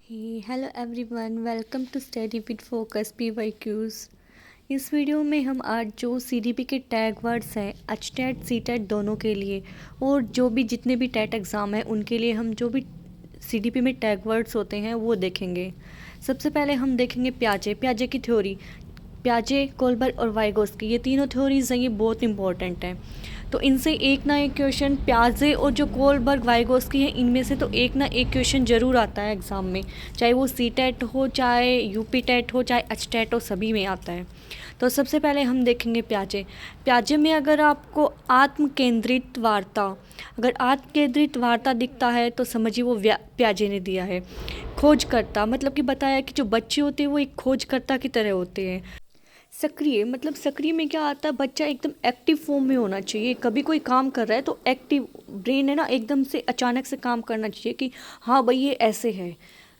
Hello everyone, welcome to study with focus PYQs। इस video में हम आज जो CDP के टैग वर्ड्स हैं HTET CTET दोनों के लिए और जो भी जितने भी टेट एग्ज़ाम हैं उनके लिए हम जो भी CDP में टैग वर्ड्स होते हैं वो देखेंगे। सबसे पहले हम देखेंगे प्याजे की थ्योरी। प्याजे, कोलबर्ग और वाइगोस्की, ये तीनों थ्योरीज हैं, ये बहुत इंपॉर्टेंट हैं। तो इनसे एक ना एक क्वेश्चन, प्याजे और जो कोलबर्ग वाइगोस्की है, इनमें से तो एक ना एक क्वेश्चन ज़रूर आता है एग्ज़ाम में, चाहे वो CTET हो, चाहे UP टेट हो, चाहे HTET हो, सभी में आता है। तो सबसे पहले हम देखेंगे प्याजे में अगर आपको आत्म केंद्रित वार्ता दिखता है तो समझिए वो प्याजे ने दिया है। खोजकर्ता मतलब कि बताया कि जो बच्चे होते हैं वो एक खोजकर्ता की तरह होते हैं। सक्रिय में क्या आता है, बच्चा एकदम एक्टिव फॉर्म में होना चाहिए। कभी कोई काम कर रहा है तो एक्टिव ब्रेन है ना, एकदम से अचानक से काम करना चाहिए कि हाँ भाई ये ऐसे है।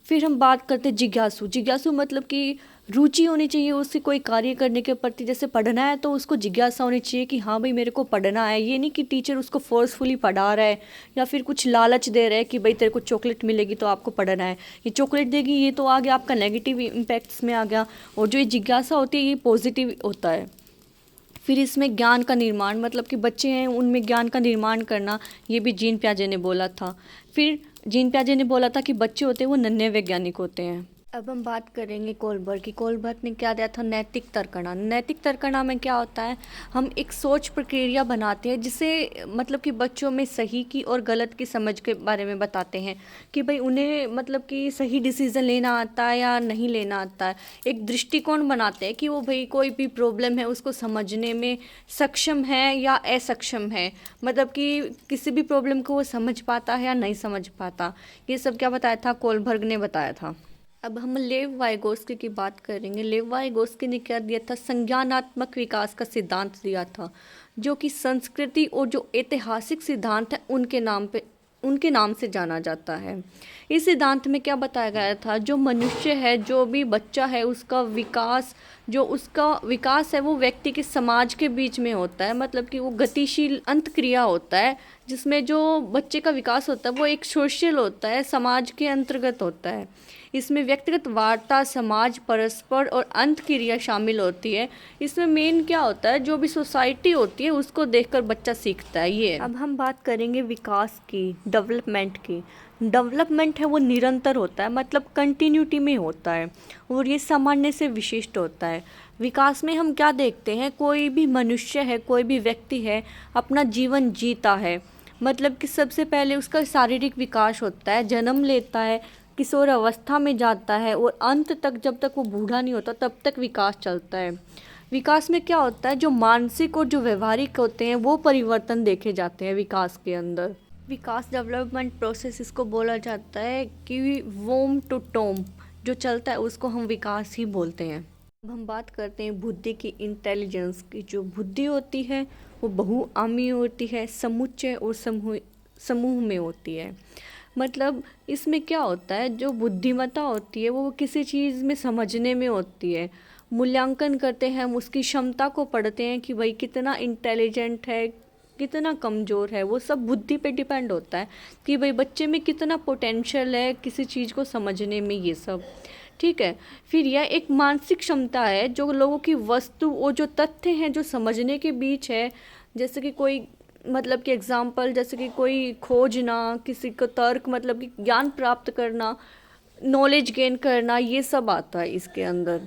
फिर हम बात करते हैं जिज्ञासु मतलब कि रुचि होनी चाहिए उससे कोई कार्य करने के प्रति। जैसे पढ़ना है तो उसको जिज्ञासा होनी चाहिए कि हाँ भाई मेरे को पढ़ना है। ये नहीं कि टीचर उसको फोर्सफुली पढ़ा रहा है या फिर कुछ लालच दे रहा है कि भाई तेरे को चॉकलेट मिलेगी तो आपको पढ़ना है। ये चॉकलेट देगी, ये तो आ गया आपका नेगेटिव इम्पैक्ट्स में आ गया। और जो ये जिज्ञासा होती है ये पॉजिटिव होता है। फिर इसमें ज्ञान का निर्माण मतलब कि बच्चे हैं उनमें ज्ञान का निर्माण करना, ये भी जीन प्याजे ने बोला था। फिर जीन प्याजे ने बोला था कि बच्चे होते हैं वो नन्हे वैज्ञानिक होते हैं। अब हम बात करेंगे कोलबर्ग की। कोलबर्ग ने क्या दिया था, नैतिक तर्कणा। नैतिक तर्कणा में क्या होता है, हम एक सोच प्रक्रिया बनाते हैं जिसे मतलब कि बच्चों में सही की और गलत की समझ के बारे में बताते हैं कि भाई उन्हें मतलब कि सही डिसीज़न लेना आता है या नहीं लेना आता है। एक दृष्टिकोण बनाते हैं कि वो भाई कोई भी प्रॉब्लम है उसको समझने में सक्षम है या असक्षम है, मतलब कि किसी भी प्रॉब्लम को वो समझ पाता है या नहीं समझ पाता। ये सब क्या बताया था, कोलबर्ग ने बताया था। अब हम लेव वाइगोस्की की बात करेंगे। लेव वाइगोस्की ने क्या दिया था, संज्ञानात्मक विकास का सिद्धांत दिया था, जो कि संस्कृति और जो ऐतिहासिक सिद्धांत है उनके नाम से जाना जाता है। इस सिद्धांत में क्या बताया गया था, जो मनुष्य है, जो भी बच्चा है, उसका विकास है वो व्यक्ति के समाज के बीच में होता है। मतलब कि वो गतिशील अंतक्रिया होता है जिसमें जो बच्चे का विकास होता है वो एक सोशल होता है, समाज के अंतर्गत होता है। इसमें व्यक्तिगत वार्ता, समाज, परस्पर और अंतक्रिया शामिल होती है। इसमें मेन क्या होता है, जो भी सोसाइटी होती है उसको देखकर बच्चा सीखता है। ये अब हम बात करेंगे विकास की, डेवलपमेंट की। डेवलपमेंट है वो निरंतर होता है, मतलब कंटिन्यूटी में होता है और ये सामान्य से विशिष्ट होता है। विकास में हम क्या देखते हैं, कोई भी मनुष्य है, कोई भी व्यक्ति है अपना जीवन जीता है, मतलब कि सबसे पहले उसका शारीरिक विकास होता है, जन्म लेता है, किशोर अवस्था में जाता है और अंत तक जब तक वो बूढ़ा नहीं होता तब तक विकास चलता है। विकास में क्या होता है, जो मानसिक और जो व्यवहारिक होते हैं वो परिवर्तन देखे जाते हैं विकास के अंदर। विकास डेवलपमेंट प्रोसेस इसको बोला जाता है कि वोम टू टोम जो चलता है उसको हम विकास ही बोलते हैं। अब हम बात करते हैं बुद्धि की, इंटेलिजेंस की। जो बुद्धि होती है वो बहुआयामी होती है, समुच्चय और समूह में होती है। मतलब इसमें क्या होता है, जो बुद्धिमत्ता होती है वो किसी चीज़ में समझने में होती है। मूल्यांकन करते हैं, हम उसकी क्षमता को पढ़ते हैं कि भाई कितना इंटेलिजेंट है, कितना कमज़ोर है। वो सब बुद्धि पे डिपेंड होता है कि भाई बच्चे में कितना पोटेंशियल है किसी चीज़ को समझने में, ये सब ठीक है। फिर यह एक मानसिक क्षमता है जो लोगों की वस्तु और जो तथ्य हैं जो समझने के बीच है। जैसे कि कोई मतलब कि एग्जाम्पल, जैसे कि कोई खोजना, किसी को तर्क मतलब कि ज्ञान प्राप्त करना, नॉलेज गेन करना, ये सब आता है इसके अंदर।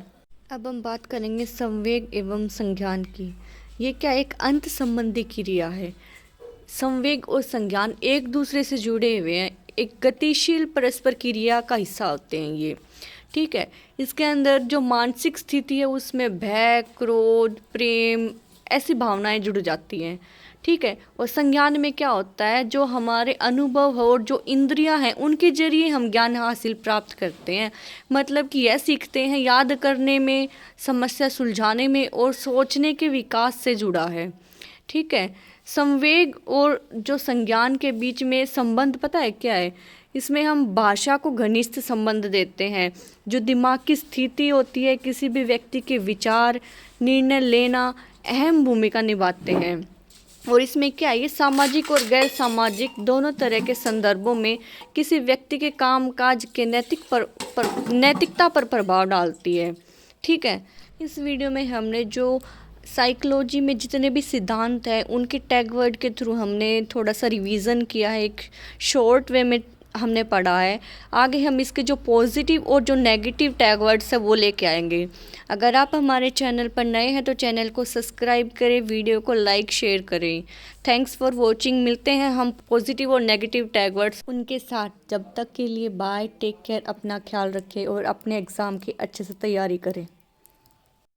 अब हम बात करेंगे संवेग एवं संज्ञान की। ये क्या एक अंत संबंधी क्रिया है। संवेग और संज्ञान एक दूसरे से जुड़े हुए हैं, एक गतिशील परस्पर क्रिया का हिस्सा होते हैं ये, ठीक है। इसके अंदर जो मानसिक स्थिति है उसमें भय, क्रोध, प्रेम ऐसी भावनाएं जुड़ जाती हैं, ठीक है। और संज्ञान में क्या होता है, जो हमारे अनुभव और जो इंद्रियां हैं उनके जरिए हम ज्ञान हासिल प्राप्त करते हैं। मतलब कि यह सीखते हैं, याद करने में, समस्या सुलझाने में और सोचने के विकास से जुड़ा है, ठीक है। संवेग और जो संज्ञान के बीच में संबंध पता है क्या है, इसमें हम भाषा को घनिष्ठ संबंध देते हैं। जो दिमाग की स्थिति होती है, किसी भी व्यक्ति के विचार, निर्णय लेना अहम भूमिका निभाते हैं। और इसमें क्या है, ये सामाजिक और गैर सामाजिक दोनों तरह के संदर्भों में किसी व्यक्ति के कामकाज के नैतिकता पर प्रभाव डालती है। ठीक है, इस वीडियो में हमने जो साइकोलॉजी में जितने भी सिद्धांत हैं उनके टैग वर्ड के थ्रू हमने थोड़ा सा रिवीजन किया है, एक शॉर्ट वे में हमने पढ़ा है। आगे हम इसके जो पॉजिटिव और जो नेगेटिव टैग वर्ड्स है वो लेके आएंगे। अगर आप हमारे चैनल पर नए हैं तो चैनल को सब्सक्राइब करें, वीडियो को लाइक शेयर करें। Thanks for watching. मिलते हैं हम पॉजिटिव और नेगेटिव टैग वर्ड्स उनके साथ। जब तक के लिए बाय, टेक केयर, अपना ख्याल रखें और अपने एग्ज़ाम की अच्छे से तैयारी करें।